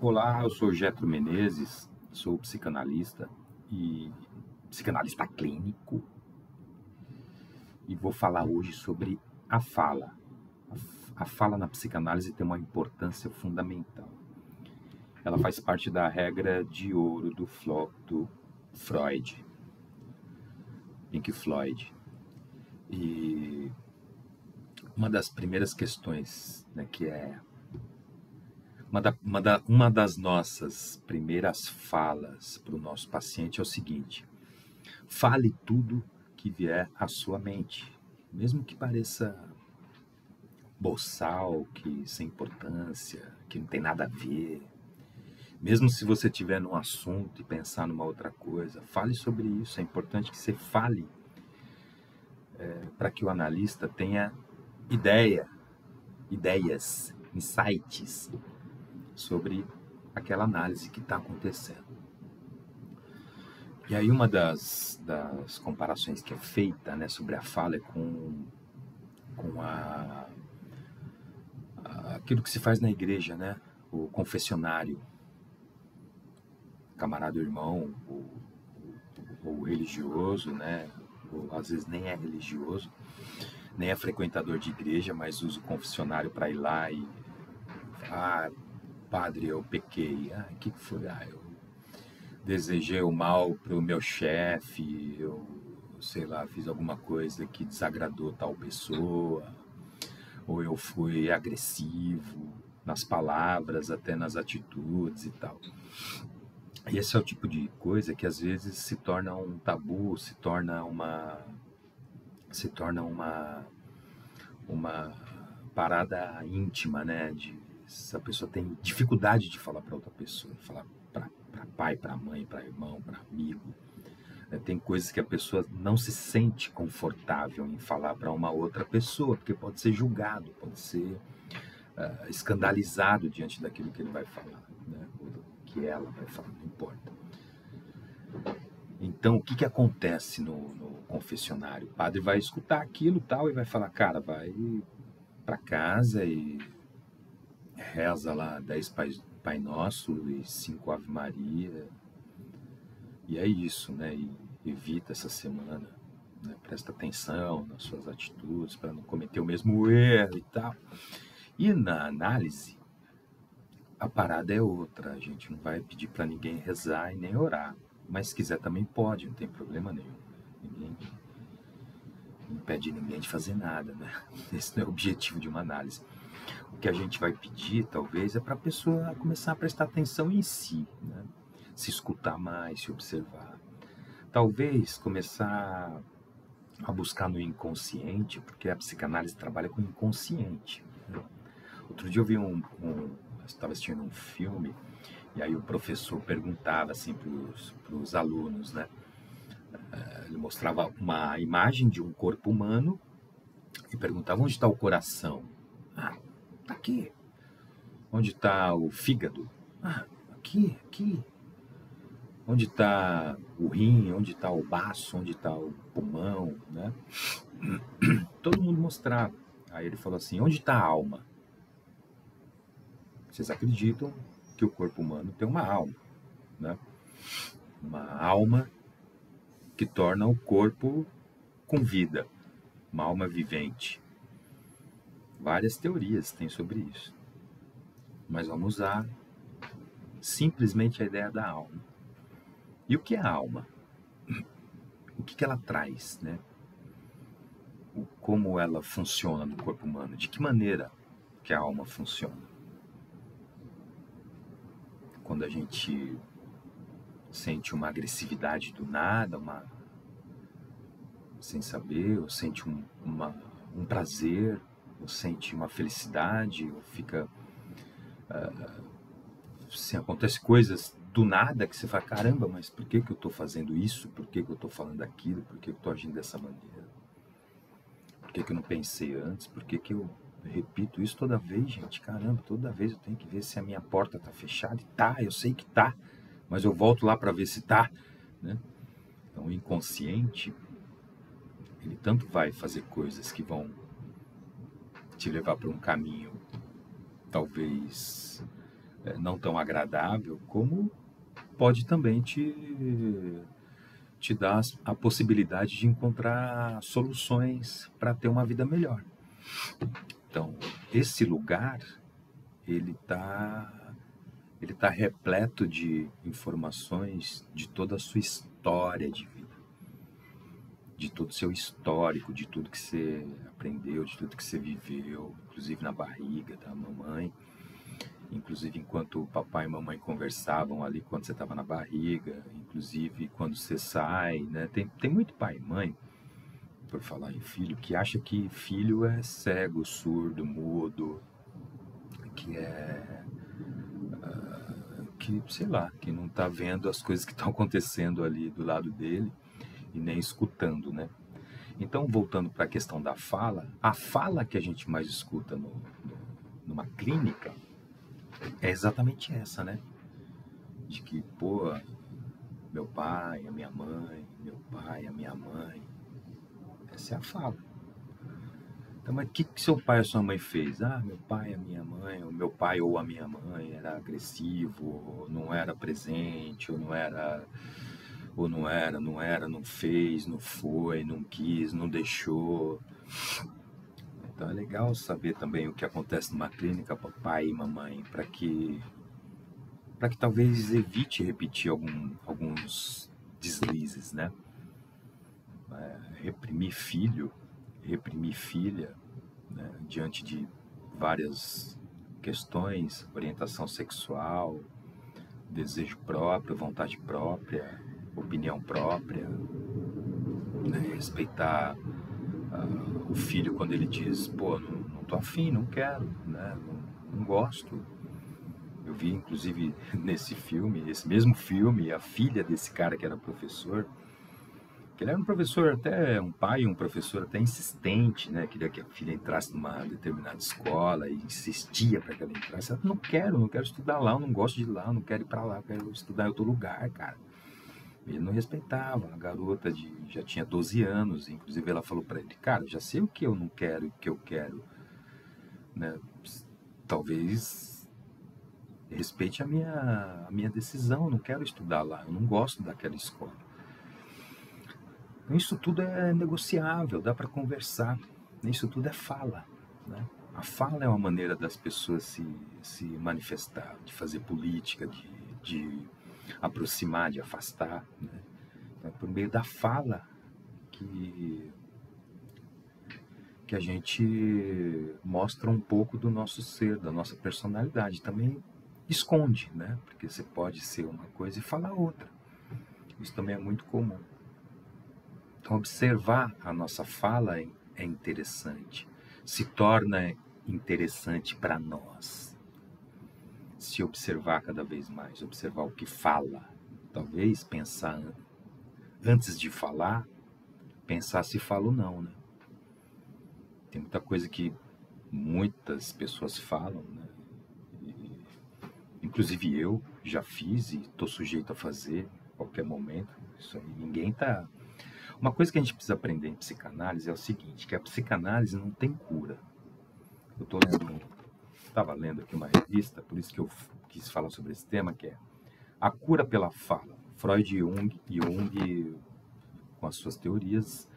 Olá, eu sou Getro Menezes, sou psicanalista e psicanalista clínico e vou falar hoje sobre a fala. A fala na psicanálise tem uma importância fundamental. Ela faz parte da regra de ouro do Freud, Pink Floyd. E uma das primeiras questões, né, que é uma das nossas primeiras falas para o nosso paciente é o seguinte: fale tudo que vier à sua mente, mesmo que pareça boçal, que sem importância, que não tem nada a ver. Mesmo se você estiver num assunto e pensar numa outra coisa, fale sobre isso. É importante que você fale para que o analista tenha ideias, insights sobre aquela análise que está acontecendo. E aí uma das comparações que é feita, né, sobre a fala é com aquilo que se faz na igreja, né, o confessionário. Camarada irmão, ou religioso, né, ou às vezes nem é religioso, nem é frequentador de igreja, mas usa o confessionário para ir lá e padre, eu pequei. O que foi? Eu desejei o mal para o meu chefe, eu, sei lá, fiz alguma coisa que desagradou tal pessoa, ou eu fui agressivo nas palavras, até nas atitudes e tal. E esse é o tipo de coisa que às vezes se torna um tabu, se torna uma parada íntima, né? Essa pessoa tem dificuldade de falar para outra pessoa, falar para pai, para mãe, para irmão, para amigo. Tem coisas que a pessoa não se sente confortável em falar para uma outra pessoa, porque pode ser julgado, pode ser escandalizado diante daquilo que ele vai falar, né? Ou que ela vai falar, não importa. Então, o que acontece no confessionário? O padre vai escutar aquilo tal e vai falar, cara, vai para casa e reza lá 10 Pai Nosso e 5 Ave Maria. E é isso, né? E evita essa semana, né? Presta atenção nas suas atitudes para não cometer o mesmo erro e tal. E na análise, a parada é outra. A gente não vai pedir para ninguém rezar e nem orar. Mas se quiser também pode, não tem problema nenhum. Ninguém impede ninguém de fazer nada, né? Esse não é o objetivo de uma análise. O que a gente vai pedir, talvez, é para a pessoa começar a prestar atenção em si, né? Se escutar mais, se observar. Talvez começar a buscar no inconsciente, porque a psicanálise trabalha com o inconsciente, né? Outro dia eu vi estava assistindo um filme, e aí o professor perguntava assim para os alunos, né? Ele mostrava uma imagem de um corpo humano e perguntava: onde está o coração? Tá aqui. Onde está o fígado? Aqui. Onde está o rim? Onde está o baço? Onde está o pulmão, né? Todo mundo mostrava. Aí ele falou assim: onde está a alma? Vocês acreditam que o corpo humano tem uma alma, né? Uma alma que torna o corpo com vida, uma alma vivente. Várias teorias tem sobre isso. Mas vamos usar simplesmente a ideia da alma. E o que é a alma? O que ela traz, né? Como ela funciona no corpo humano? De que maneira que a alma funciona? Quando a gente sente uma agressividade do nada, sem saber, ou sente um prazer, ou sente uma felicidade, ou fica... acontece coisas do nada que você fala, caramba, mas por que eu estou fazendo isso? Por que eu estou falando aquilo? Por que eu estou agindo dessa maneira? Por que eu não pensei antes? Por que eu repito isso toda vez, gente? Caramba, toda vez eu tenho que ver se a minha porta está fechada. E tá, eu sei que tá, mas eu volto lá para ver se tá, né? Então, o inconsciente, ele tanto vai fazer coisas que vão te levar para um caminho talvez não tão agradável, como pode também te dar a possibilidade de encontrar soluções para ter uma vida melhor. Então, esse lugar, ele tá repleto de informações de toda a sua história de vida, de todo o seu histórico, de tudo que você aprendeu, de tudo que você viveu, inclusive na barriga da mamãe, inclusive enquanto o papai e mamãe conversavam ali quando você estava na barriga, inclusive quando você sai, né? Tem muito pai e mãe, por falar em filho, que acha que filho é cego, surdo, mudo, que é que, sei lá, que não está vendo as coisas que estão acontecendo ali do lado dele e nem escutando, né? Então, voltando para a questão da fala, a fala que a gente mais escuta numa clínica é exatamente essa, né? De que, pô, meu pai, a minha mãe, meu pai, a minha mãe. Essa é a fala. Então, mas o que seu pai ou sua mãe fez? Ah, meu pai, a minha mãe, o meu pai ou a minha mãe era agressivo, ou não era presente, não fez, não foi, não quis, não deixou. Então é legal saber também o que acontece numa clínica, papai e mamãe, para que talvez evite repetir alguns deslizes, né? Reprimir filho, reprimir filha, né? Diante de várias questões, orientação sexual, desejo próprio, vontade própria, opinião própria, né? Respeitar o filho quando ele diz, pô, não tô afim, não quero, né? Não gosto. Eu vi, inclusive, nesse filme, esse mesmo filme, a filha desse cara que era professor, que ele era um professor até, um pai, um professor até insistente, né? Queria que a filha entrasse numa determinada escola e insistia para que ela entrasse. Ela, não quero estudar lá, eu não gosto de ir lá, eu não quero ir para lá, eu quero estudar em outro lugar, cara. Ele não respeitava, a garota já tinha 12 anos, inclusive ela falou para ele, cara, já sei o que eu não quero e o que eu quero, né? Talvez respeite a minha decisão, eu não quero estudar lá, eu não gosto daquela escola. Isso tudo é negociável, dá para conversar, isso tudo é fala, né? A fala é uma maneira das pessoas se manifestar, de fazer política, de aproximar, de afastar, né? É por meio da fala que a gente mostra um pouco do nosso ser, da nossa personalidade. Também esconde, né? Porque você pode ser uma coisa e falar outra. Isso também é muito comum. Então, observar a nossa fala é interessante. Se torna interessante para nós. Se observar cada vez mais, observar o que fala. Talvez pensar, antes de falar, pensar se fala ou não, né? Tem muita coisa que muitas pessoas falam, né? Inclusive eu já fiz e estou sujeito a fazer a qualquer momento. Isso aí, ninguém tá. Uma coisa que a gente precisa aprender em psicanálise é o seguinte, que a psicanálise não tem cura. Eu estava lendo aqui uma revista, por isso que eu quis falar sobre esse tema, que é a cura pela fala. Freud e Jung com as suas teorias,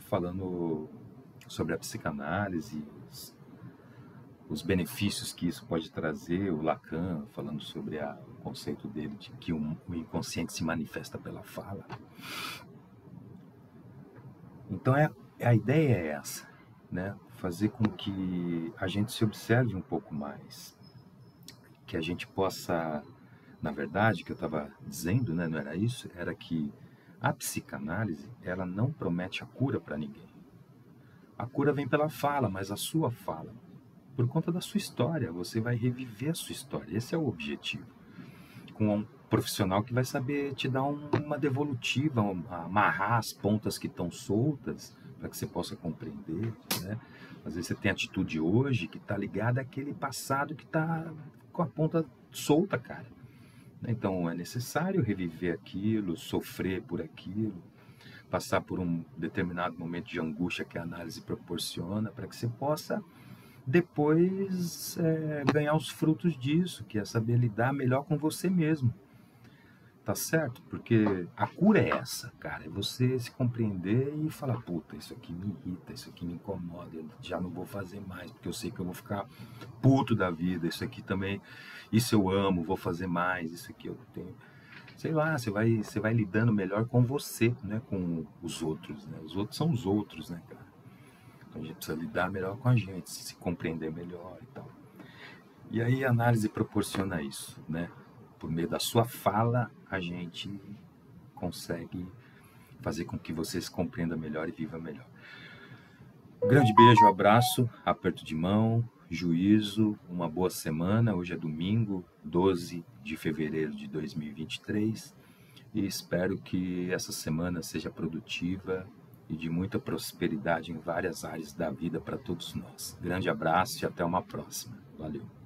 falando sobre a psicanálise, os benefícios que isso pode trazer, o Lacan falando sobre o conceito dele de que o inconsciente se manifesta pela fala. Então a ideia é essa, né? Fazer com que a gente se observe um pouco mais, que a gente possa, na verdade, que eu estava dizendo, né, não era isso, era que a psicanálise, ela não promete a cura para ninguém. A cura vem pela fala, mas a sua fala, por conta da sua história, você vai reviver a sua história, esse é o objetivo. Com um profissional que vai saber te dar uma devolutiva, amarrar as pontas que estão soltas, para que você possa compreender, né? Às vezes você tem atitude hoje que está ligada àquele passado que está com a ponta solta, cara. Então é necessário reviver aquilo, sofrer por aquilo, passar por um determinado momento de angústia que a análise proporciona, para que você possa depois ganhar os frutos disso, que é saber lidar melhor com você mesmo. Tá certo? Porque a cura é essa, cara. É você se compreender e falar, puta, isso aqui me irrita, isso aqui me incomoda, eu já não vou fazer mais, porque eu sei que eu vou ficar puto da vida, isso aqui também, isso eu amo, vou fazer mais, isso aqui eu tenho. Sei lá, você vai lidando melhor com você, né? Com os outros, né? Os outros são os outros, né, cara? Então a gente precisa lidar melhor com a gente, se compreender melhor e tal. E aí a análise proporciona isso, né? Por meio da sua fala, a gente consegue fazer com que você se compreenda melhor e viva melhor. Grande beijo, abraço, aperto de mão, juízo, uma boa semana. Hoje é domingo, 12 de fevereiro de 2023 e espero que essa semana seja produtiva e de muita prosperidade em várias áreas da vida para todos nós. Grande abraço e até uma próxima. Valeu.